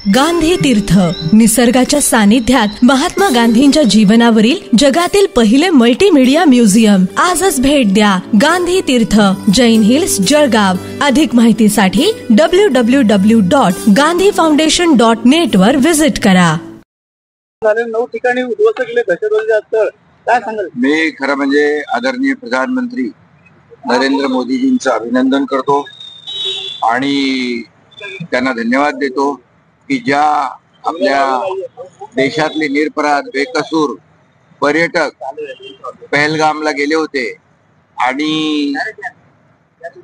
गांधी तीर्थ, निसर्गाच्या सानिध्यात महात्मा गांधींच्या जीवनावरील जगातील पहिले मल्टीमीडिया म्युझियम. आजच भेट द्या. गांधी तीर्थ, जैन हिल्स, जळगाव. अधिक माहितीसाठी www.gandhifoundation.net वर विजिट करा. 9 ठिकाणी उद्ध्वस्त केले दहशतवादी तळ, काय सांगाल? मी खरं म्हणजे आदरणीय प्रधानमंत्री नरेंद्र मोदीजींचं अभिनंदन करतो आणि त्यांना धन्यवाद देतो की ज्या आपल्या देशातले निरपराध बेकसूर पर्यटक पहलगामला गेले होते आणि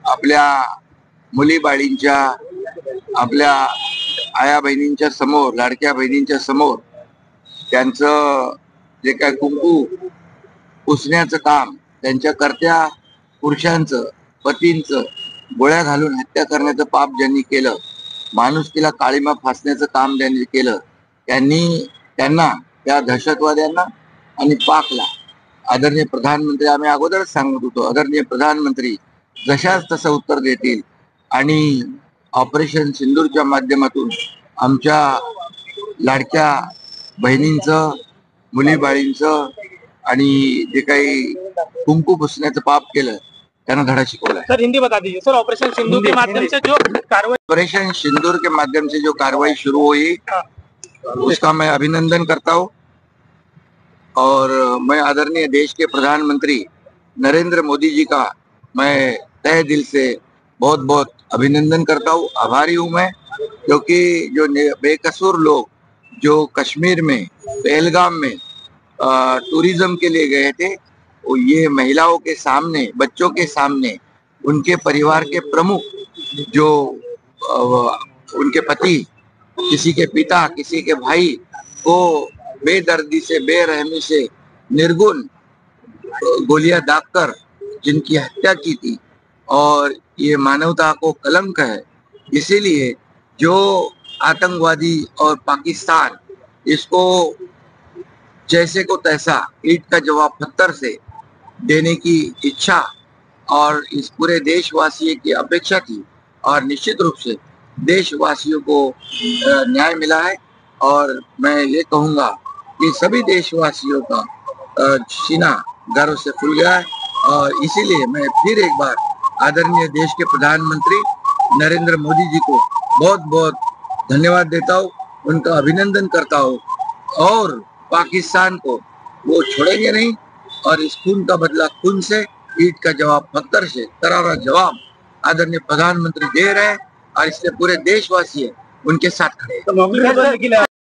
आपल्या मुली बाळींच्या, आपल्या आया बहिणींच्या समोर, लाडक्या बहिणींच्या समोर त्यांचं जे काय कुंकू पुसण्याचं काम, त्यांच्या कर्त्या पुरुषांचं, पतींचं गोळ्या घालून हत्या करण्याचं पाप ज्यांनी केलं, माणुसकीला काळीमा फासण्याचं काम ज्यांनी केलं, त्यांना त्या दहशतवाद्यांना आणि पाकला आदरणीय प्रधानमंत्री, आम्ही अगोदरच सांगत होतो, आदरणीय प्रधानमंत्री जशाच तसं उत्तर देतील आणि ऑपरेशन सिंदूरच्या माध्यमातून आमच्या लाडक्या बहिणींचं, मुलीबाळींचं आणि जे काही कुंकू पुसण्याचं पाप केलं त्यांना धडा शिकवला. सर हिंदी बता दीजिए. सर ऑपरेशन सिंदूर के माध्यम से जो कार्रवाई, ऑपरेशन सिंदूर के माध्यम से जो कार्रवाई शुरू हुई उसका मैं अभिनंदन करता हूँ और मैं आदरणीय देश के प्रधानमंत्री नरेंद्र मोदी जी का मैं तहे दिल से बहुत बहुत अभिनंदन करता हूँ. आभारी हूँ मैं, क्योंकि जो बेकसूर लोग जो कश्मीर में पहलगाम में टूरिज्म के लिए गए थे, वो ये महिलाओं के सामने, बच्चों के सामने, उनके परिवार के प्रमुख जो उनके पति, किसी के पिता, किसी के भाई को बेदर्दी से, बेरहमी से, निर्गुण गोलियां दागकर जिनकी हत्या की थी, और ये मानवता को कलंक है. इसीलिए जो आतंकवादी और पाकिस्तान इसको जैसे को तैसा ईंट का जवाब पत्थर से देने की इच्छा और इस पूरे देशवासियों की अपेक्षा थी, और निश्चित रूप से देशवासियों को न्याय मिला है. और मैं ये कहूँगा कि सभी देशवासियों का सीना गर्व से फूल गया है, और इसीलिए मैं फिर एक बार आदरणीय देश के प्रधानमंत्री नरेंद्र मोदी जी को बहुत बहुत धन्यवाद देता हूँ, उनका अभिनंदन करता हूँ. और पाकिस्तान को वो छोड़ेंगे नहीं, और इस खून का बदला खून से, ईंट का जवाब पत्थर से, करारा जवाब आदरणीय प्रधानमंत्री दे रहे हैं, और इसलिए पूरे देशवासी उनके साथ खड़े हैं.